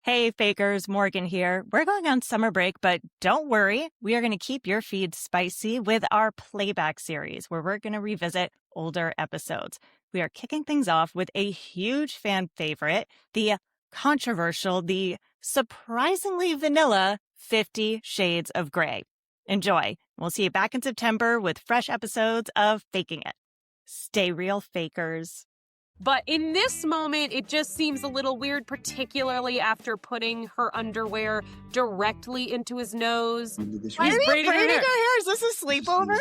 Hey, fakers, Morgan here. We're going on summer break, but don't worry. We are going to keep your feed spicy with our Playback series, where we're going to revisit older episodes. We are kicking things off with a huge fan favorite, the controversial, the surprisingly vanilla 50 Shades of Grey. Enjoy. We'll see you back in September with fresh episodes of Faking It. Stay real, fakers. But in this moment, it just seems a little weird, particularly after putting her underwear directly into his nose. Why are you braiding her hair? Is this a sleepover?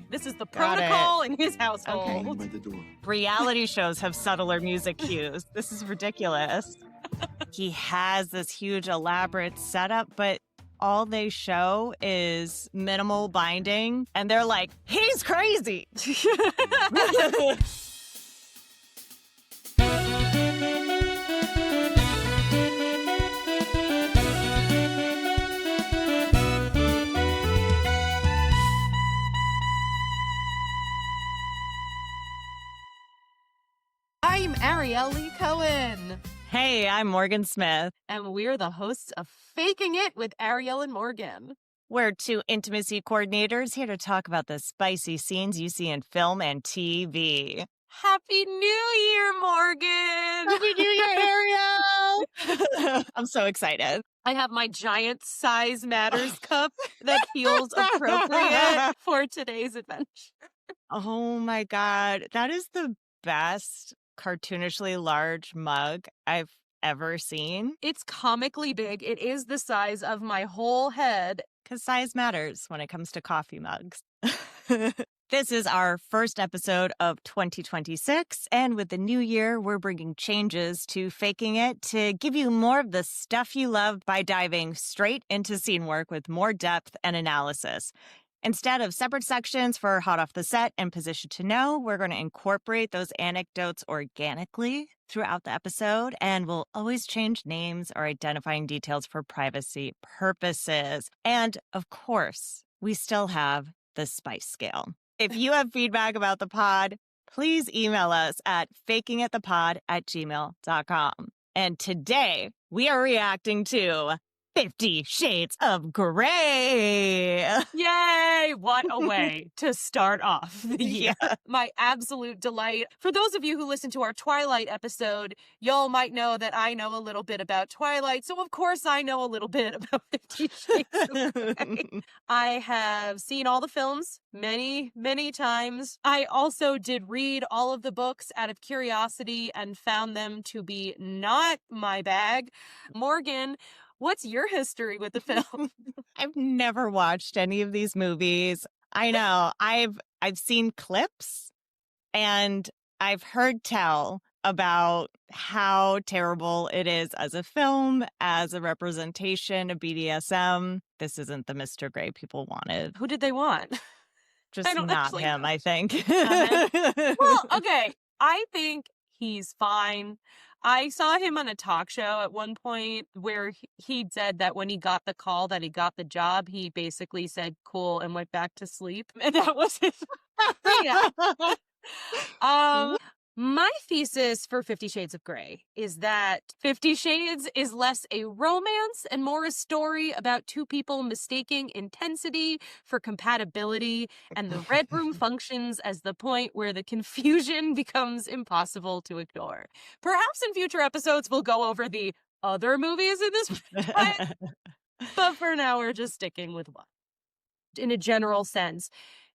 This is the protocol in his household. Okay. Reality shows have subtler music cues. This is ridiculous. He has this huge, elaborate setup, but all they show is minimal binding, and they're like, he's crazy! I'm Ariel Lee Cohen. Hey, I'm Morgan Smith. And we're the hosts of Faking It with Ariel and Morgan. We're two intimacy coordinators here to talk about the spicy scenes you see in film and TV. Happy New Year, Morgan! Happy New Year, Ariel! I'm so excited. I have my giant size matters cup that feels appropriate for today's adventure. Oh my God. That is the best cartoonishly large mug I've ever seen. It's comically big. It is the size of my whole head. Because size matters when it comes to coffee mugs. This is our first episode of 2026, and with the new year, we're bringing changes to Faking It to give you more of the stuff you love by diving straight into scene work with more depth and analysis. Instead of separate sections for hot off the set and position to know, we're going to incorporate those anecdotes organically throughout the episode, and we'll always change names or identifying details for privacy purposes. And of course, we still have the spice scale. If you have feedback about the pod, please email us at fakingitthepod@gmail.com. And today we are reacting to 50 Shades of Grey. Yay! What a way to start off the year. Yeah. My absolute delight. For those of you who listened to our Twilight episode, y'all might know that I know a little bit about Twilight, so of course I know a little bit about 50 Shades of Grey. I have seen all the films many, many times. I also did read all of the books out of curiosity and found them to be not my bag. Morgan, what's your history with the film? I've never watched any of these movies. I know. I've seen clips and I've heard tell about how terrible it is as a film, as a representation of BDSM. This isn't the Mr. Grey people wanted. Who did they want? Just not actually him, know. I think. Well, okay. I think he's fine. I saw him on a talk show at one point where he said that when he got the call that he got the job, he basically said cool and went back to sleep. And that was his. Yeah. My thesis for 50 Shades of Grey is that 50 Shades is less a romance and more a story about two people mistaking intensity for compatibility, and the Red Room functions as the point where the confusion becomes impossible to ignore. Perhaps in future episodes we'll go over the other movies in this, but for now we're just sticking with one. In a general sense,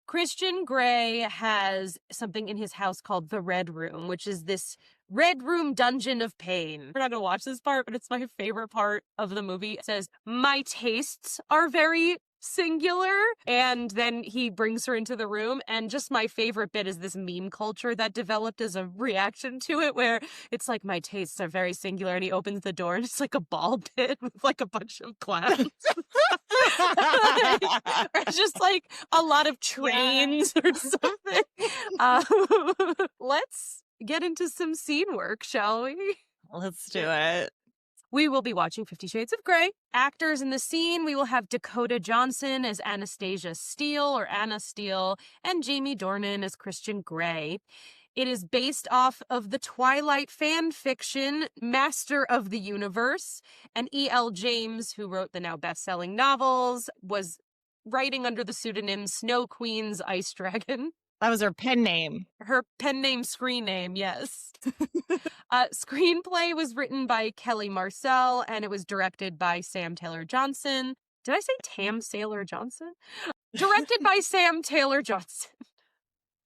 Christian Grey has something in his house called the Red Room, which is this Red Room dungeon of pain. We're not going to watch this part, but it's my favorite part of the movie. It says, my tastes are very singular. And then he brings her into the room. And just my favorite bit is this meme culture that developed as a reaction to it, where it's like, my tastes are very singular. And he opens the door and it's like a ball pit with like a bunch of clowns. Or just like a lot of trains or something. Let's get into some scene work, shall we? Let's do it. We will be watching 50 Shades of Grey. Actors in the scene, we will have Dakota Johnson as Anastasia Steele or Anna Steele, and Jamie Dornan as Christian Grey. It is based off of the Twilight fan fiction Master of the Universe, and E.L. James, who wrote the now best-selling novels, was writing under the pseudonym Snow Queen's Ice Dragon. That was her pen name. Her pen name, screen name, yes. Screenplay was written by Kelly Marcel, and it was directed by Sam Taylor Johnson. Did I say Tam Sailor Johnson? Directed by Sam Taylor Johnson.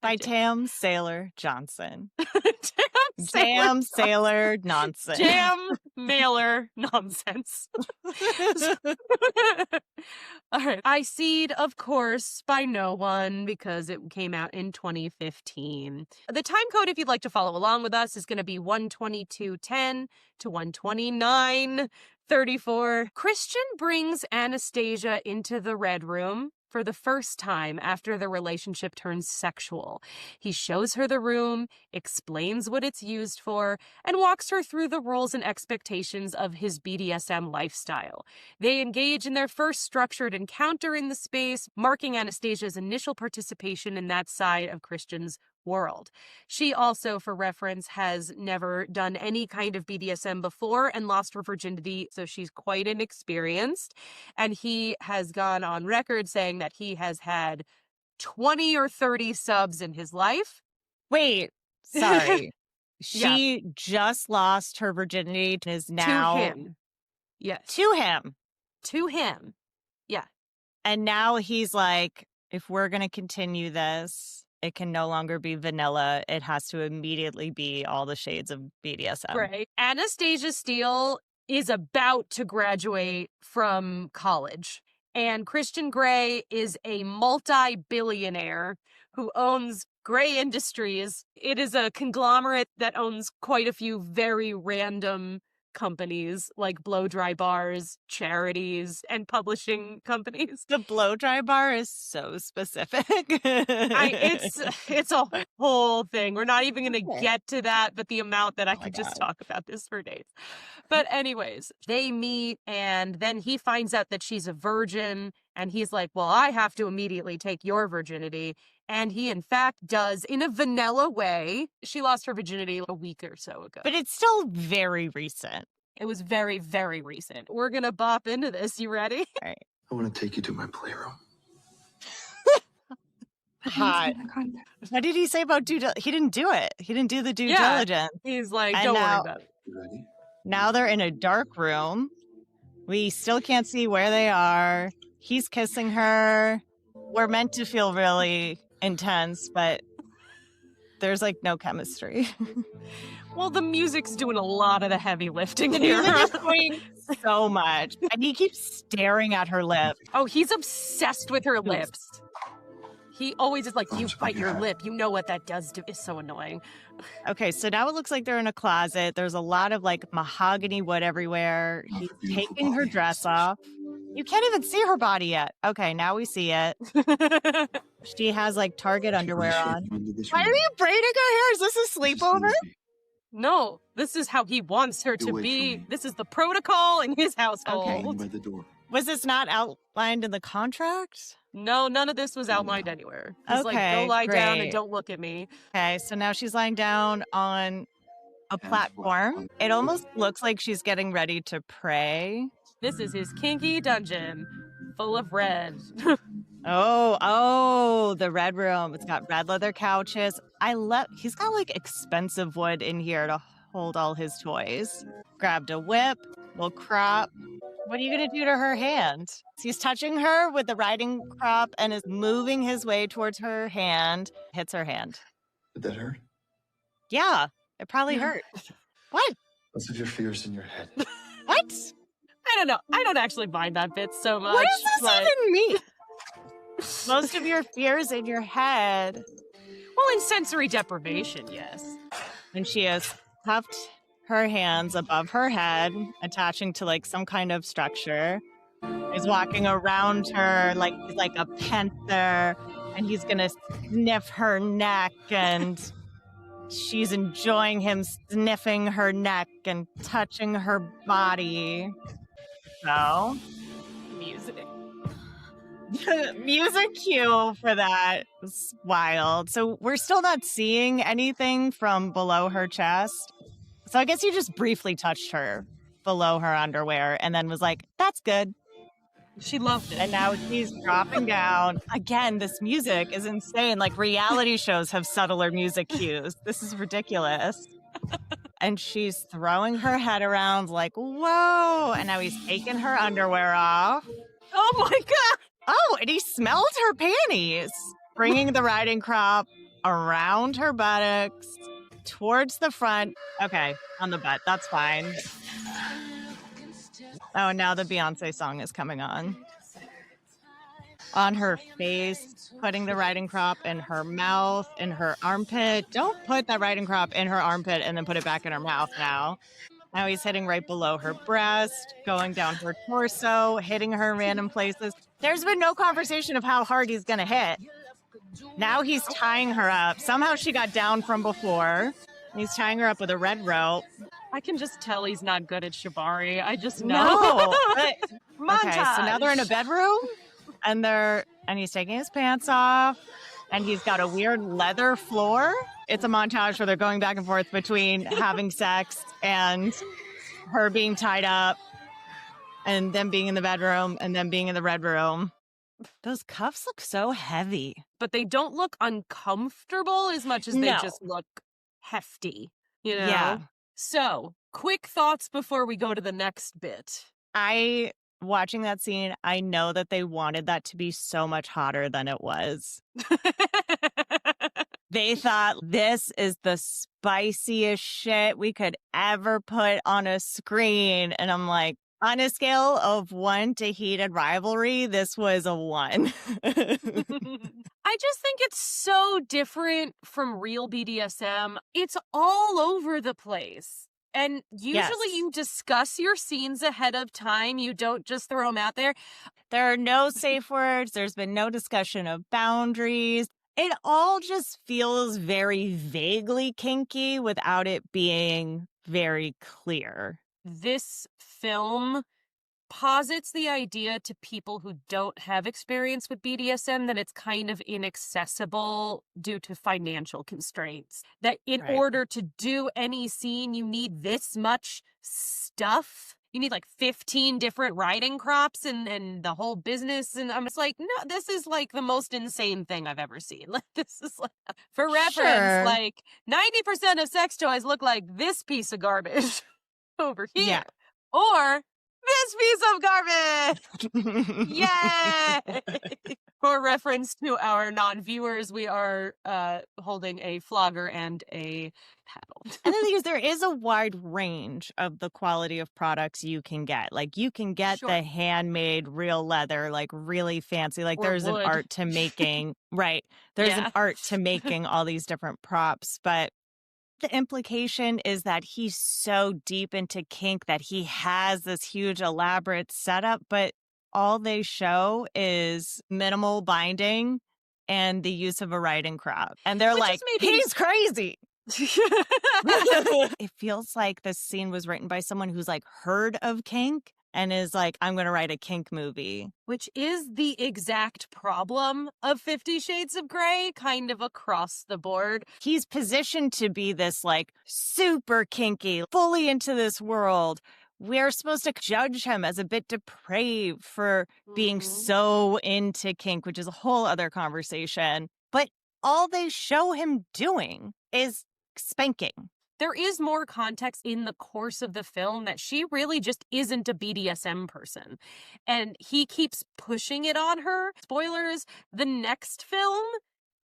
By Tam Sailor Johnson. Jam Sailor Nonsense. Jam Mailer Nonsense. All right. I Seed, of course, by no one because it came out in 2015. The time code, if you'd like to follow along with us, is going to be 122.10 to 129.34. Christian brings Anastasia into the Red Room for the first time after the relationship turns sexual. He shows her the room, explains what it's used for, and walks her through the rules and expectations of his BDSM lifestyle. They engage in their first structured encounter in the space, marking Anastasia's initial participation in that side of Christian's world. She also, for reference, has never done any kind of BDSM before and lost her virginity, so she's quite inexperienced. And he has gone on record saying that he has had 20 or 30 subs in his life. Wait, sorry. Yeah. She just lost her virginity and is now... To him. Yes. To him. To him. Yeah. And now he's like, if we're going to continue this, it can no longer be vanilla. It has to immediately be all the shades of BDSM. Right. Anastasia Steele is about to graduate from college. And Christian Grey is a multi-billionaire who owns Grey Industries. It is a conglomerate that owns quite a few very random companies like blow dry bars, charities, and publishing companies. The blow dry bar is so specific. It's a whole thing. We're not even going to get to that, but the amount that I could just talk about this for days. But anyways, they meet, and then he finds out that she's a virgin, and he's like, well, I have to immediately take your virginity. And he, in fact, does in a vanilla way. She lost her virginity a week or so ago. But it's still very recent. It was very, very recent. We're going to bop into this. You ready? All right. I want to take you to my playroom. Hot. What did he say about due diligence? He didn't do it. He didn't do the due diligence. He's like, And don't now- worry about it. You ready? Now they're in a dark room. We still can't see where they are. He's kissing her. We're meant to feel really intense, but there's like no chemistry. Well, the music's doing a lot of the heavy lifting The here. music is doing so much. And he keeps staring at her lip. Oh, he's obsessed with her lips. He always is like, you bite your lip. You know what that does to. It's so annoying. Okay, so now it looks like they're in a closet. There's a lot of like mahogany wood everywhere. He's taking her dress off. You can't even see her body yet. Okay, now we see it. She has like Target underwear on. Why are you braiding her hair? Is this a sleepover? No, this is how he wants her to be. This is the protocol in his household. By the door. Was this not outlined in the contract? No, none of this was outlined anywhere. He's like, Okay, go lie down and great. don't look at me. Okay, so now she's lying down on a platform. It almost looks like she's getting ready to pray. This is his kinky dungeon, full of red. Oh, the red room. It's got red leather couches. He's got like expensive wood in here to hold all his toys. Grabbed a whip, little crop. What are you going to do to her hand? He's touching her with the riding crop and is moving his way towards her hand. Hits her hand. Did that hurt? Yeah, it probably hurt. What? Let's have your fears in your head. What? I don't know. I don't actually mind that bit so much. What does this but- even mean? Most of your fears in your head. Well, in sensory deprivation, yes. And she has cupped her hands above her head, attaching to like some kind of structure. He's walking around her like he's like a panther, and he's gonna sniff her neck, and she's enjoying him sniffing her neck and touching her body. So, Music. The music cue for that was wild. So we're still not seeing anything from below her chest. So I guess he just briefly touched her below her underwear and then was like, that's good. She loved it. And now she's dropping down. Again, this music is insane. Like reality shows have subtler music cues. This is ridiculous. And she's throwing her head around like, whoa. And now he's taking her underwear off. Oh my God. Oh, and he smelled her panties, bringing the riding crop around her buttocks towards the front. Okay, on the butt. That's fine. Oh, now the Beyonce song is coming on. On her face, putting the riding crop in her mouth, in her armpit. Don't put that riding crop in her armpit and then put it back in her mouth now. Now he's hitting right below her breast, going down her torso, hitting her in random places. There's been no conversation of how hard he's going to hit. Now he's tying her up. Somehow she got down from before. He's tying her up with a red rope. I can just tell he's not good at shibari. I just know. No. Okay, so now they're in a bedroom and he's taking his pants off and he's got a weird leather floor. It's a montage where they're going back and forth between having sex and her being tied up and them being in the bedroom and them being in the red room. Those cuffs look so heavy. But they don't look uncomfortable as much as they No. just look hefty, you know? Yeah. So, quick thoughts before we go to the next bit. Watching that scene, I know that they wanted that to be so much hotter than it was. They thought this is the spiciest shit we could ever put on a screen. And I'm like, on a scale of 1 to heated rivalry, this was a 1. I just think it's so different from real BDSM. It's all over the place. And usually you discuss your scenes ahead of time. You don't just throw them out there. There are no safe words. There's been no discussion of boundaries. It all just feels very vaguely kinky without it being very clear. This film posits the idea to people who don't have experience with BDSM that it's kind of inaccessible due to financial constraints. That in order to do any scene, you need this much stuff. You need like 15 different riding crops and the whole business. And I'm just like, no, this is like the most insane thing I've ever seen. Like, this is like, for reference, like 90% of sex toys look like this piece of garbage over here. Yeah. Or this piece of garbage. Yay! For reference to our non-viewers, we are holding a flogger and a paddle. And the thing is, there is a wide range of the quality of products you can get. Like, you can get the handmade real leather, like really fancy. Like, Or there's wood. an art to making, there's an art to making all these different props. But the implication is that he's so deep into kink that he has this huge elaborate setup, but all they show is minimal binding and the use of a riding crop. And they're like, he's crazy. It feels like this scene was written by someone who's like heard of kink and is like, I'm going to write a kink movie. Which is the exact problem of 50 Shades of Grey, kind of across the board. He's positioned to be this like super kinky, fully into this world. We're supposed to judge him as a bit depraved for being so into kink, which is a whole other conversation. But all they show him doing is spanking. There is more context in the course of the film that she really just isn't a BDSM person. And he keeps pushing it on her. Spoilers, the next film,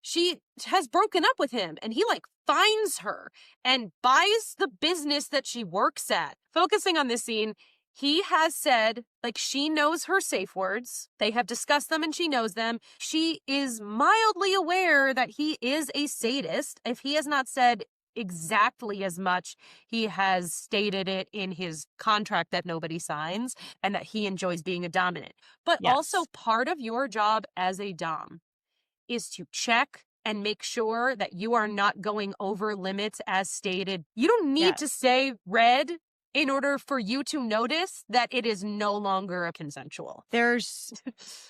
she has broken up with him and he like finds her and buys the business that she works at. Focusing on this scene, he has said, like, she knows her safe words. They have discussed them and she knows them. She is mildly aware that he is a sadist. If he has not said exactly as much, he has stated it in his contract that nobody signs and that he enjoys being a dominant. But also part of your job as a dom is to check and make sure that you are not going over limits as stated. You don't need to say red in order for you to notice that it is no longer a consensual. There's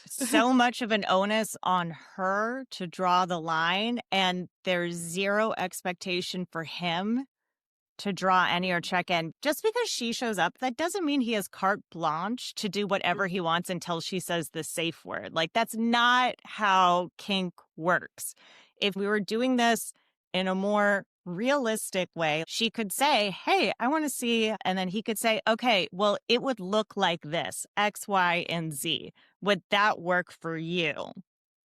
so much of an onus on her to draw the line, and there's zero expectation for him to draw any or check in. Just because she shows up, that doesn't mean he has carte blanche to do whatever he wants until she says the safe word. Like, that's not how kink works. If we were doing this in a more realistic way, she could say, hey, I want to see. And then he could say, okay, well, it would look like this, X, Y, and Z. Would that work for you?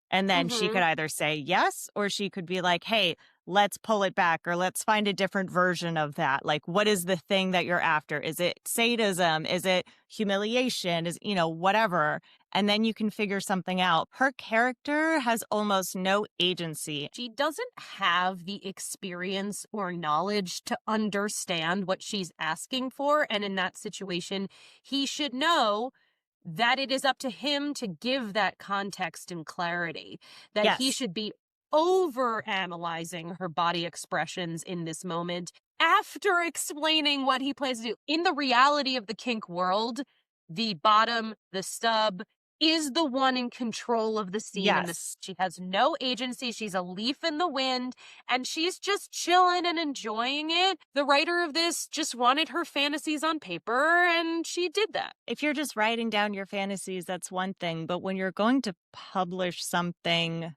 And then she could either say yes, or she could be like, hey, let's pull it back, or let's find a different version of that. Like, what is the thing that you're after? Is it sadism? Is it humiliation? Is, whatever. And then you can figure something out. Her character has almost no agency. She doesn't have the experience or knowledge to understand what she's asking for. And in that situation, he should know that it is up to him to give that context and clarity, that he Yes. should be over analyzing her body expressions in this moment after explaining what he plans to do. In the reality of the kink world, the bottom, the stub, is the one in control of the scene. And Yes. she has no agency. She's a leaf in the wind, and she's just chilling and enjoying it. The writer of this just wanted her fantasies on paper, and she did that. If you're just writing down your fantasies, that's one thing. But when you're going to publish something,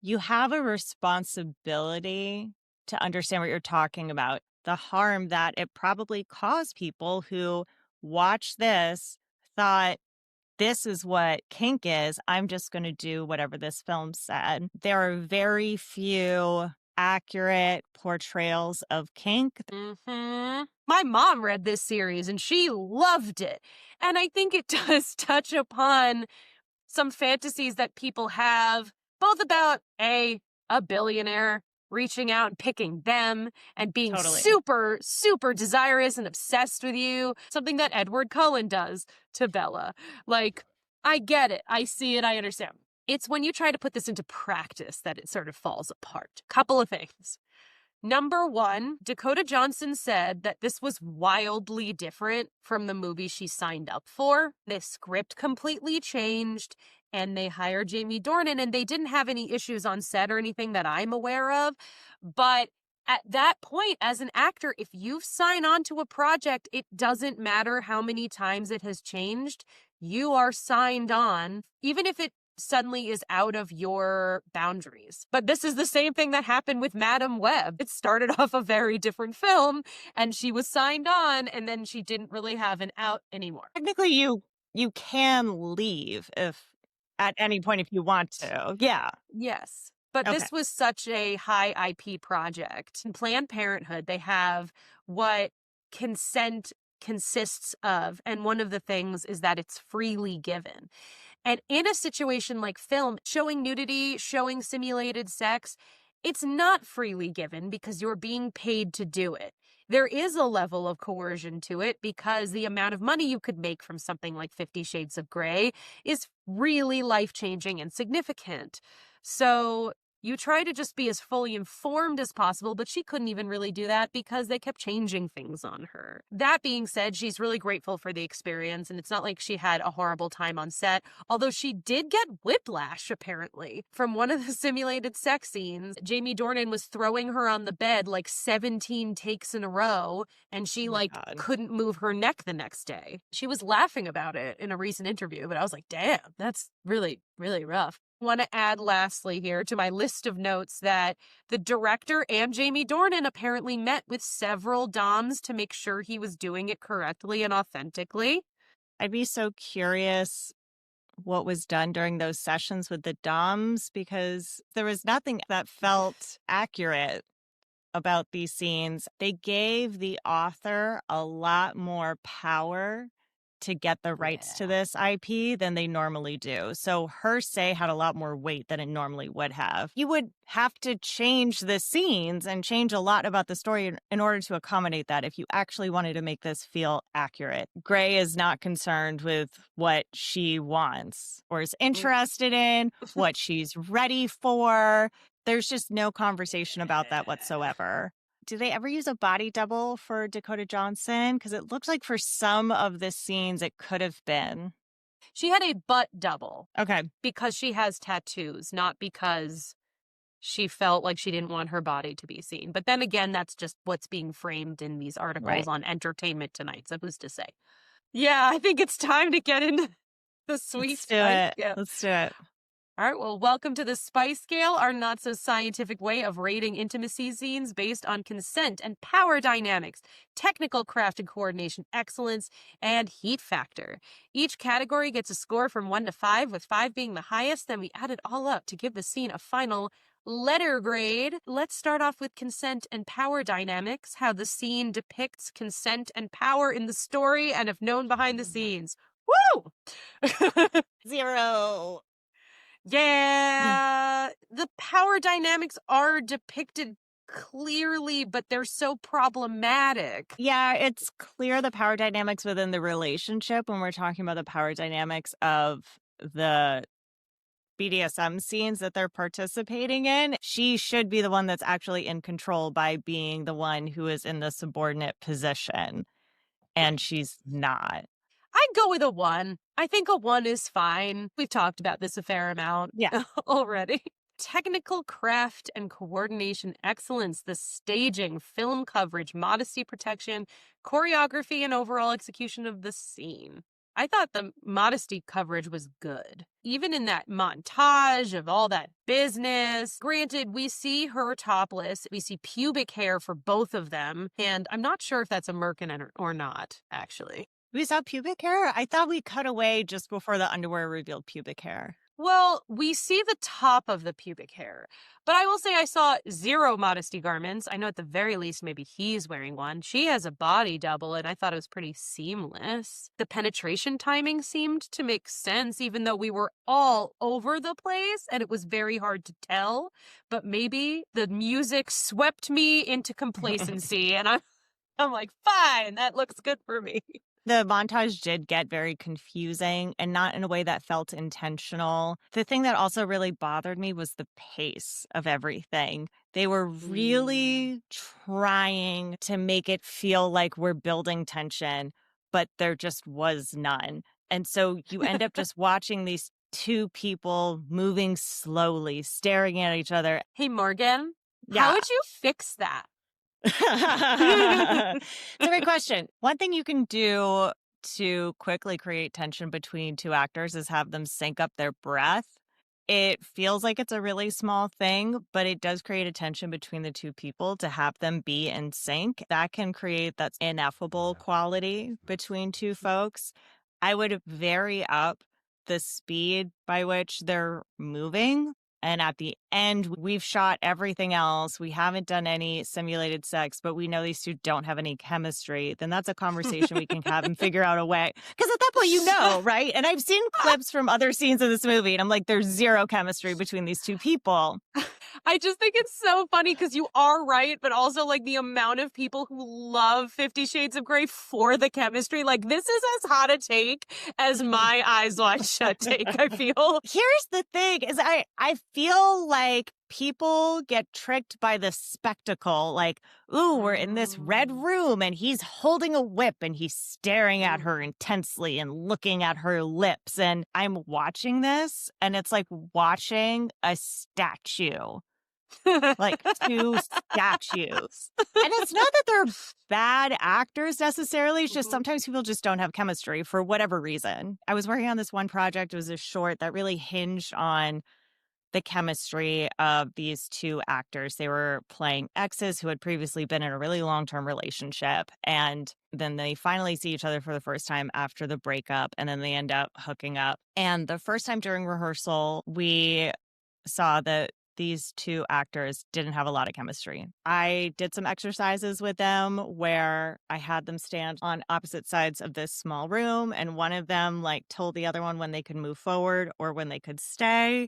you have a responsibility to understand what you're talking about. The harm that it probably caused people who watched this, thought, this is what kink is. I'm just going to do whatever this film said. There are very few accurate portrayals of kink. My mom read this series and she loved it. And I think it does touch upon some fantasies that people have, both about a billionaire reaching out and picking them and being Totally. super, super desirous and obsessed with you. Something that Edward Cullen does to Bella. Like, I get it. I see it. I understand. It's when you try to put this into practice that it sort of falls apart. Couple of things. Number one, Dakota Johnson said that this was wildly different from the movie she signed up for. The script completely changed, and they hired Jamie Dornan, and they didn't have any issues on set or anything that I'm aware of. But at that point, as an actor, if you sign on to a project, it doesn't matter how many times it has changed. You are signed on, even if it suddenly is out of your boundaries. But this is the same thing that happened with Madam Web. It started off a very different film, and she was signed on, and then she didn't really have an out anymore. Technically, you can leave if at any point if you want to. Yeah. Yes. But Okay. this was such a high IP project. In Planned Parenthood, they have what consent consists of, and one of the things is that it's freely given. And in a situation like film, showing nudity, showing simulated sex, it's not freely given because you're being paid to do it. There is a level of coercion to it because the amount of money you could make from something like 50 Shades of Grey is really life-changing and significant. So you try to just be as fully informed as possible, but she couldn't even really do that because they kept changing things on her. That being said, she's really grateful for the experience, and it's not like she had a horrible time on set, although she did get whiplash, apparently, from one of the simulated sex scenes. Jamie Dornan was throwing her on the bed like 17 takes in a row, and she God. couldn't move her neck the next day. She was laughing about it in a recent interview, but I was like, damn, that's really, really rough. I want to add lastly here to my list of notes that the director and Jamie Dornan apparently met with several DOMs to make sure he was doing it correctly and authentically. I'd be so curious what was done during those sessions with the DOMs, because there was nothing that felt accurate about these scenes. They gave the author a lot more power to get the rights to this IP than they normally do. So her say had a lot more weight than it normally would have. You would have to change the scenes and change a lot about the story in order to accommodate that if you actually wanted to make this feel accurate. Gray is not concerned with what she wants or is interested in, what she's ready for. There's just no conversation about that whatsoever. Do they ever use a body double for Dakota Johnson? Because it looks like for some of the scenes it could have been. She had a butt double Okay. because she has tattoos, not because she felt like she didn't want her body to be seen. But then again, that's just what's being framed in these articles Right. on Entertainment Tonight. So who's to say? Yeah, I think it's time to get into the sweet Let's do spice. it. Yeah. Let's do it. All right, well, welcome to the Spice Scale, our not-so-scientific way of rating intimacy scenes based on consent and power dynamics, technical craft and coordination excellence, and heat factor. Each category gets a score from 1 to 5, with 5 being the highest. Then we add it all up to give the scene a final letter grade. Let's start off with consent and power dynamics, how the scene depicts consent and power in the story and if known behind the scenes. Woo! 0. Yeah, the power dynamics are depicted clearly, but they're so problematic. Yeah, it's clear the power dynamics within the relationship when we're talking about the power dynamics of the BDSM scenes that they're participating in. She should be the one that's actually in control by being the one who is in the subordinate position, and she's not. I'd go with a 1. I think a 1 is fine. We've talked about this a fair amount already. Technical craft and coordination excellence, the staging, film coverage, modesty protection, choreography, and overall execution of the scene. I thought the modesty coverage was good. Even in that montage of all that business. Granted, we see her topless. We see pubic hair for both of them. And I'm not sure if that's a merkin or not, actually. We saw pubic hair? I thought we cut away just before the underwear revealed pubic hair. Well, we see the top of the pubic hair, but I will say I saw 0 modesty garments. I know at the very least maybe he's wearing one. She has a body double, and I thought it was pretty seamless. The penetration timing seemed to make sense, even though we were all over the place, and it was very hard to tell. But maybe the music swept me into complacency, and I'm like, fine, that looks good for me. The montage did get very confusing and not in a way that felt intentional. The thing that also really bothered me was the pace of everything. They were really trying to make it feel like we're building tension, but there just was none. And so you end up just watching these two people moving slowly, staring at each other. Hey, Morgan, Yeah. how would you fix that? It's a great question. One thing you can do to quickly create tension between two actors is have them sync up their breath. It feels like it's a really small thing, but it does create a tension between the two people to have them be in sync. That can create that ineffable quality between two folks. I would vary up the speed by which they're moving. And at the end, we've shot everything else. We haven't done any simulated sex, but we know these two don't have any chemistry. Then that's a conversation we can have and figure out a way. Because at that point, you know, right? And I've seen clips from other scenes of this movie, and I'm like, there's 0 chemistry between these two people. I just think it's so funny because you are right, but also like the amount of people who love 50 Shades of Grey for the chemistry. Like this is as hot a take as my Eyes Wide Shut take, I feel. Here's the thing is I feel like people get tricked by the spectacle. Like, ooh, we're in this red room and he's holding a whip and he's staring at her intensely and looking at her lips. And I'm watching this and it's like watching a statue. Like 2 statues. And it's not that they're bad actors necessarily. It's just sometimes people just don't have chemistry for whatever reason. I was working on this one project. It was a short that really hinged on the chemistry of these 2 actors. They were playing exes who had previously been in a really long-term relationship. And then they finally see each other for the first time after the breakup. And then they end up hooking up. And the first time during rehearsal, we saw that these 2 actors didn't have a lot of chemistry. I did some exercises with them where I had them stand on opposite sides of this small room. And one of them like told the other one when they could move forward or when they could stay,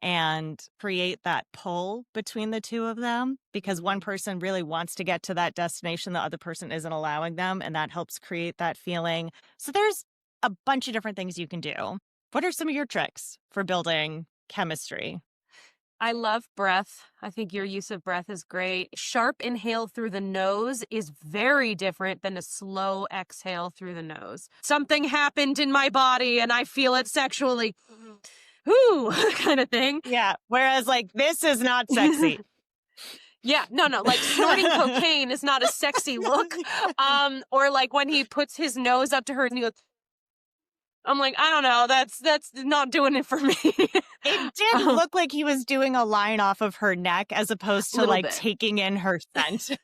and create that pull between the 2 of them because one person really wants to get to that destination, the other person isn't allowing them, and that helps create that feeling. So there's a bunch of different things you can do. What are some of your tricks for building chemistry? I love breath. I think your use of breath is great. Sharp inhale through the nose is very different than a slow exhale through the nose. Something happened in my body and I feel it sexually. Whoo, kind of thing. Yeah. Whereas, like, this is not sexy. Yeah, no, like snorting cocaine is not a sexy look. Or like when he puts his nose up to her and he goes, I'm like, I don't know, that's not doing it for me. It did look like he was doing a line off of her neck as opposed to like bit. taking in her scent.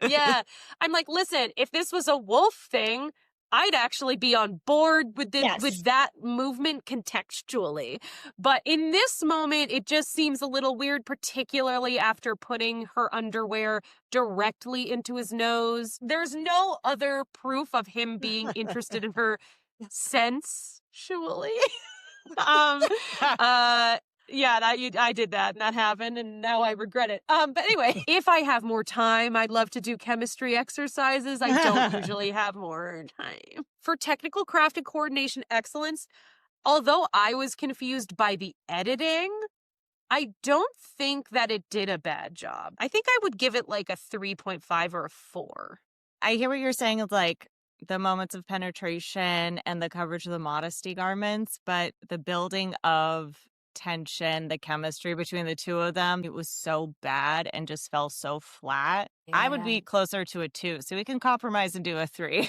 Yeah. I'm like, listen, if this was a wolf thing, I'd actually be on board with with that movement contextually. But in this moment, it just seems a little weird, particularly after putting her underwear directly into his nose. There's no other proof of him being interested in her sensually. Yeah, I did that and that happened and now I regret it. But anyway, if I have more time, I'd love to do chemistry exercises. I don't usually have more time. For technical craft and coordination excellence, although I was confused by the editing, I don't think that it did a bad job. I think I would give it like a 3.5 or a 4. I hear what you're saying of like the moments of penetration and the coverage of the modesty garments, but the building of tension, the chemistry between the two of them, it was so bad and just fell so flat. Yeah. I would be closer to a 2, so we can compromise and do a 3.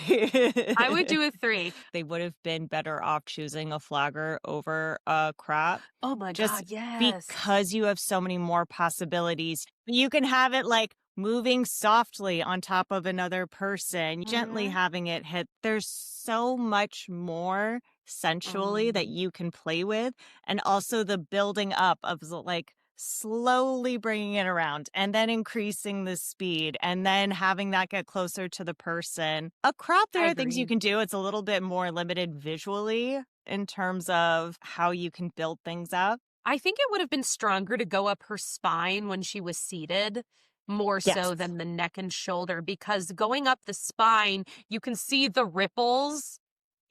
I would do a 3. They would have been better off choosing a flagger over a crop. Oh my God, yes. Because you have so many more possibilities. You can have it like moving softly on top of another person, gently having it hit. There's so much more sensually that you can play with. And also the building up of like slowly bringing it around and then increasing the speed and then having that get closer to the person. A crop, there are things you can do. It's a little bit more limited visually in terms of how you can build things up. I think it would have been stronger to go up her spine when she was seated, more so than the neck and shoulder, because going up the spine, you can see the ripples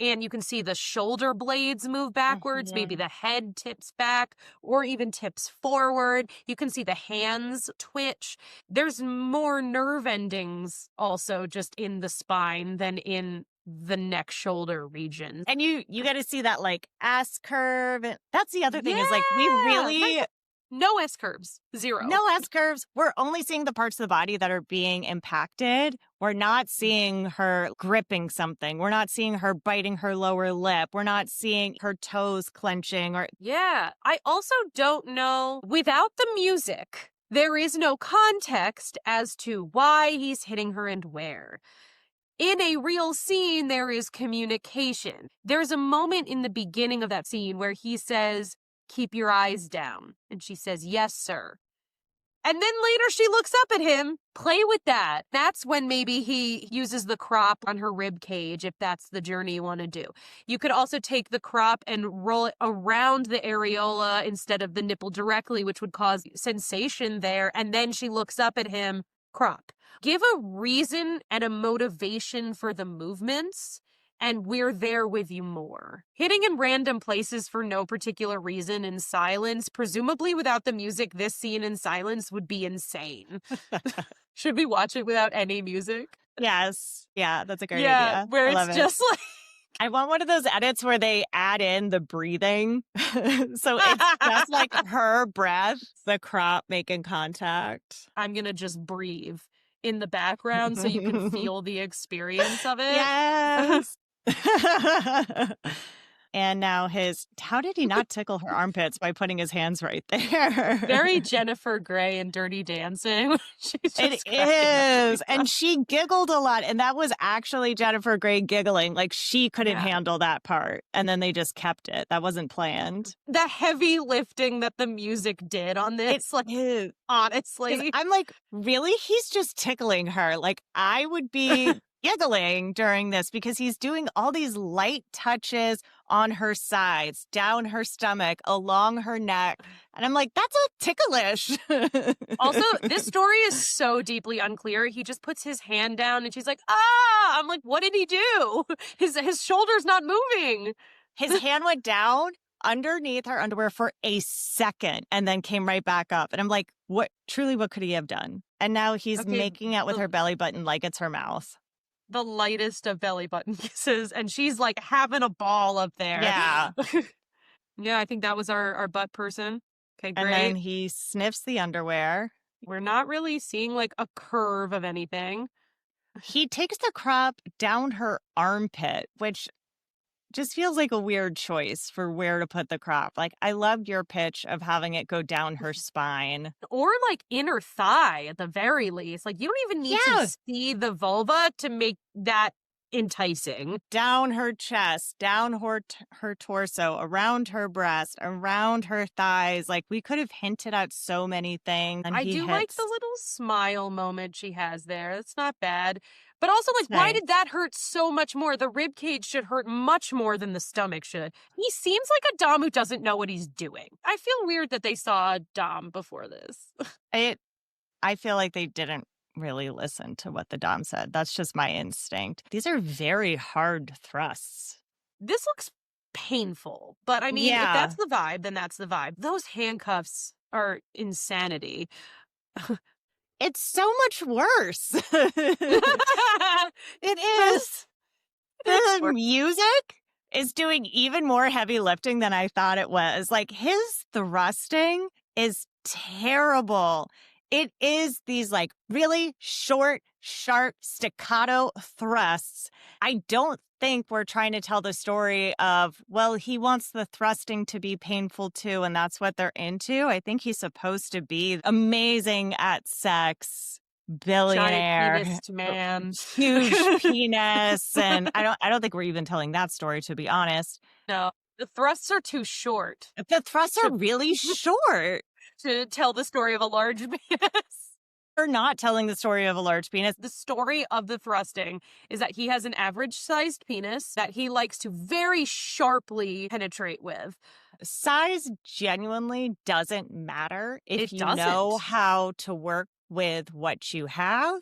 and you can see the shoulder blades move backwards. Maybe the head tips back or even tips forward. You can see the hands twitch. There's more nerve endings also just in the spine than in the neck shoulder region. And you got to see that like S curve. That's the other thing is like we really... No S curves. 0. No S curves. We're only seeing the parts of the body that are being impacted. We're not seeing her gripping something. We're not seeing her biting her lower lip. We're not seeing her toes clenching or... Yeah. I also don't know, without the music, there is no context as to why he's hitting her and where. In a real scene, there is communication. There's a moment in the beginning of that scene where he says, "Keep your eyes down." And she says, "Yes, sir." And then later she looks up at him. Play with that. That's when maybe he uses the crop on her rib cage, if that's the journey you want to do. You could also take the crop and roll it around the areola instead of the nipple directly, which would cause sensation there. And then she looks up at him, crop. Give a reason and a motivation for the movements, and we're there with you more. Hitting in random places for no particular reason in silence, presumably without the music, this scene in silence would be insane. Should we watch it without any music? Yes. Yeah, that's a great idea. Yeah, where it's just like... I want one of those edits where they add in the breathing. So it's just like her breath, the crop making contact. I'm going to just breathe in the background so you can feel the experience of it. Yes. And now how did he not tickle her armpits by putting his hands right there? Very Jennifer Grey in Dirty Dancing. It is. And she giggled a lot. And that was actually Jennifer Grey giggling. Like she couldn't handle that part. And then they just kept it. That wasn't planned. The heavy lifting that the music did on this, honestly. I'm like, really? He's just tickling her. Like I would be giggling during this because he's doing all these light touches on her sides, down her stomach, along her neck. And I'm like, that's a ticklish. Also, this story is so deeply unclear. He just puts his hand down and she's like, ah! I'm like, what did he do? His shoulder's not moving. His hand went down underneath her underwear for a second and then came right back up. And I'm like, what could he have done? And now he's Okay, making out with her belly button like it's her mouth. The lightest of belly button kisses, and she's like having a ball up there. Yeah. Yeah, I think that was our butt person. Okay, great. And then he sniffs the underwear. We're not really seeing like a curve of anything. He takes the crop down her armpit, which just feels like a weird choice for where to put the crop. Like, I loved your pitch of having it go down her spine. Or like inner thigh at the very least. Like, you don't even need to see the vulva to make that enticing. Down her chest, down her torso, around her breast, around her thighs. Like, we could have hinted at so many things. And I do like the little smile moment she has there. It's not bad. But also, like, why did that hurt so much more? The rib cage should hurt much more than the stomach should. He seems like a Dom who doesn't know what he's doing. I feel weird that they saw a Dom before this. I feel like they didn't really listen to what the Dom said. That's just my instinct. These are very hard thrusts. This looks painful, but I mean, if that's the vibe, then that's the vibe. Those handcuffs are insanity. It's so much worse. It is. The music is doing even more heavy lifting than I thought it was. Like, his thrusting is terrible. It is these like really short, sharp, staccato thrusts. I don't think we're trying to tell the story of, well, he wants the thrusting to be painful too, and that's what they're into. I think he's supposed to be amazing at sex, billionaire, giant penis man, huge penis, and I don't think we're even telling that story, to be honest. No, the thrusts are too short. The thrusts are really short to tell the story of a large penis. We're not telling the story of a large penis. The story of the thrusting is that he has an average-sized penis that he likes to very sharply penetrate with. Size genuinely doesn't matter if you know how to work with what you have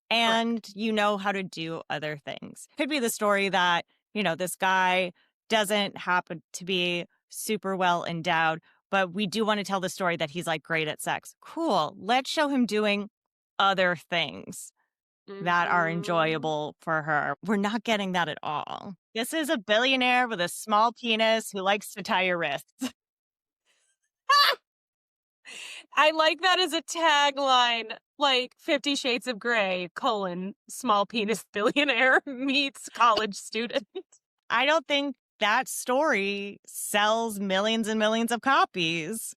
and you know how to do other things. Could be the story that, you know, this guy doesn't happen to be super well endowed, but we do want to tell the story that he's like great at sex. Cool. Let's show him doing other things that are enjoyable for her. We're not getting that at all. This is a billionaire with a small penis who likes to tie your wrists. I like that as a tagline, like 50 Shades of Grey, small penis billionaire meets college student. I don't think that story sells millions and millions of copies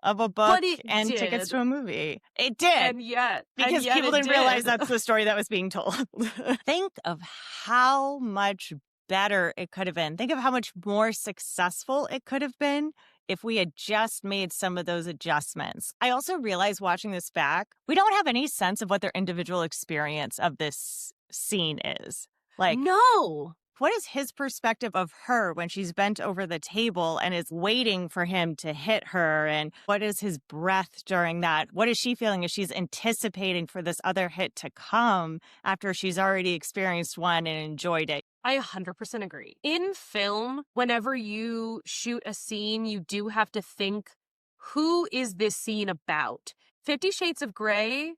of a book and tickets to a movie. It did. And yet people didn't realize that's the story that was being told. Think of how much better it could have been. Think of how much more successful it could have been if we had just made some of those adjustments. I also realized watching this back, we don't have any sense of what their individual experience of this scene is. Like, no. What is his perspective of her when she's bent over the table and is waiting for him to hit her? And what is his breath during that? What is she feeling as she's anticipating for this other hit to come after she's already experienced one and enjoyed it? I 100% agree. In film, whenever you shoot a scene, you do have to think, who is this scene about? 50 Shades of Grey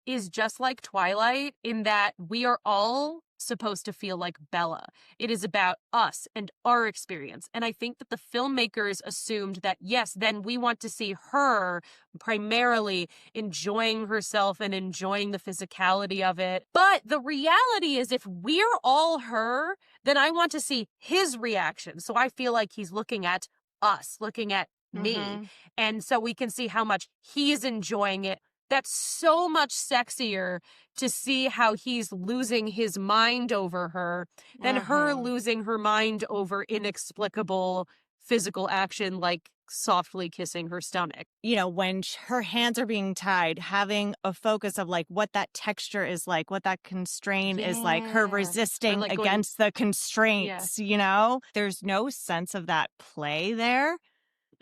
is just like Twilight in that we are all supposed to feel like Bella. It is about us and our experience. And I think that the filmmakers assumed that, yes, then we want to see her primarily enjoying herself and enjoying the physicality of it. But the reality is, if we're all her, then I want to see his reaction. So I feel like he's looking at us, looking at me. And so we can see how much he's enjoying it. That's so much sexier to see how he's losing his mind over her than her losing her mind over inexplicable physical action like softly kissing her stomach. You know, when her hands are being tied, having a focus of like what that texture is like, what that constraint is like, her resisting like against the constraints, you know? There's no sense of that play there,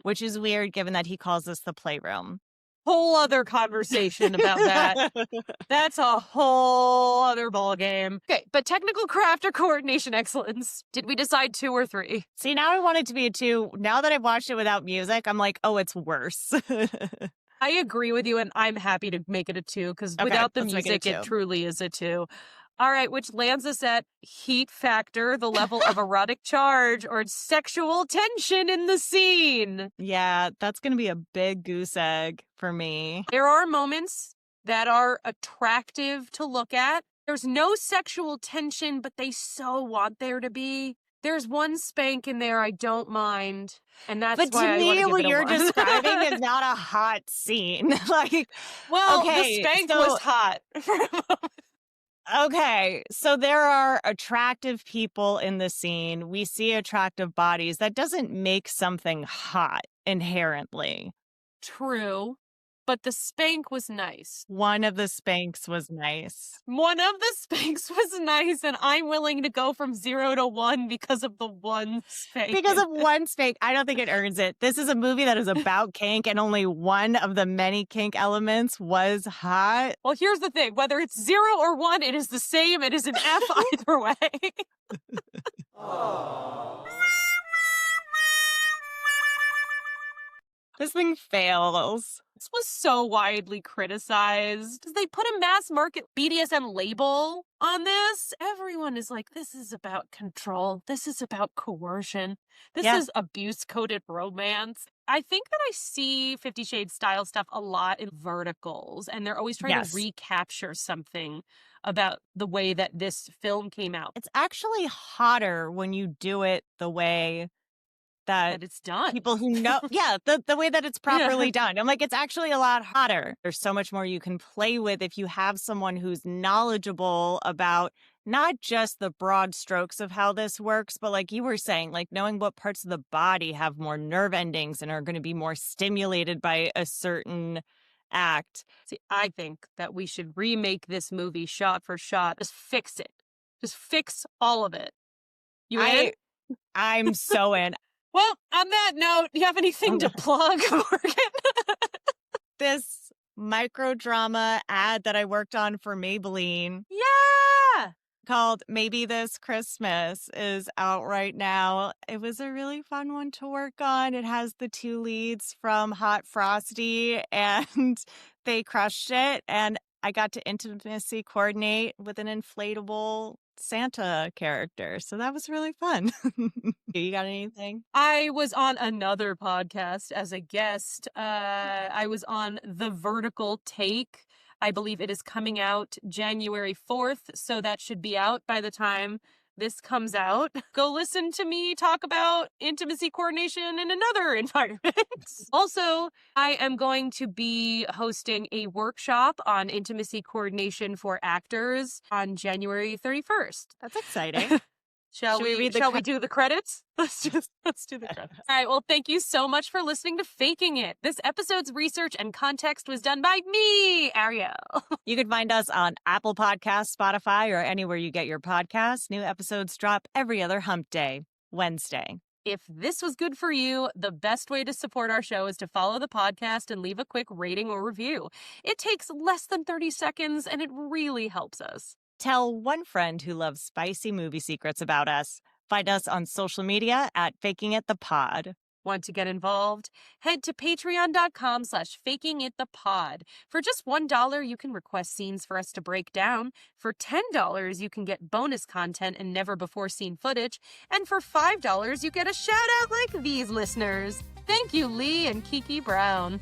which is weird given that he calls this the playroom. whole other conversation about that. That's a whole other ballgame. Okay, but technical craft or coordination excellence, did we decide 2 or 3? See, now I want it to be a 2. Now that I've watched it without music, I'm like, oh, it's worse. I agree with you, and I'm happy to make it a 2, because without the let's make it a music, 2. it truly is a 2. All right, which lands us at heat factor, the level of erotic charge, or sexual tension in the scene. Yeah, that's going to be a big goose egg for me. There are moments that are attractive to look at. There's no sexual tension, but they so want there to be. There's one spank in there I don't mind, and that's But why to I want me, to give what it a you're 1. describing is not a hot scene. Like, Well, okay, the spank so- was hot. Okay, so there are attractive people in the scene. We see attractive bodies. That doesn't make something hot inherently. True, but the spank was nice. One of the spanks was nice. One of the spanks was nice, and I'm willing to go from 0 to 1 because of the one spank. Because of one spank, I don't think it earns it. This is a movie that is about kink, and only one of the many kink elements was hot. Well, here's the thing. Whether it's 0 or 1, it is the same. It is an F either way. This thing fails. This was so widely criticized. They put a mass market BDSM label on this. Everyone is like, this is about control. This is about coercion. This Yeah. is abuse-coded romance. I think that I see 50 Shades style stuff a lot in verticals, and they're always trying Yes. to recapture something about the way that this film came out. It's actually hotter when you do it the way that That it's done. people who know, the way that it's properly done. I'm like, it's actually a lot hotter. There's so much more you can play with if you have someone who's knowledgeable about not just the broad strokes of how this works, but like you were saying, like knowing what parts of the body have more nerve endings and are going to be more stimulated by a certain act. See, I think that we should remake this movie shot for shot. Just fix it. Just fix all of it. You in? I'm so in. Well, on that note, do you have anything to plug, Morgan? This microdrama ad that I worked on for Maybelline Yeah! called Maybe This Christmas is out right now. It was a really fun one to work on. It has the 2 leads from Hot Frosty, and they crushed it. And I got to intimacy coordinate with an inflatable Santa character. So that was really fun. You got anything? I was on another podcast as a guest. I was on The Vertical Take. I believe it is coming out January 4th, so that should be out by the time this comes out. Go listen to me talk about intimacy coordination in another environment. Also, I am going to be hosting a workshop on intimacy coordination for actors on January 31st. That's exciting. Shall we do the credits? Let's do the credits. All right. Well, thank you so much for listening to Faking It. This episode's research and context was done by me, Ariel. You can find us on Apple Podcasts, Spotify, or anywhere you get your podcasts. New episodes drop every other hump day, Wednesday. If this was good for you, the best way to support our show is to follow the podcast and leave a quick rating or review. It takes less than 30 seconds, and it really helps us. Tell one friend who loves spicy movie secrets about us. Find us on social media at Faking It the Pod. Want to get involved? Head to patreon.com/fakingitthepod. For just $1, you can request scenes for us to break down. For $10, you can get bonus content and never-before-seen footage. And for $5, you get a shout-out like these listeners. Thank you, Lee and Kiki Brown.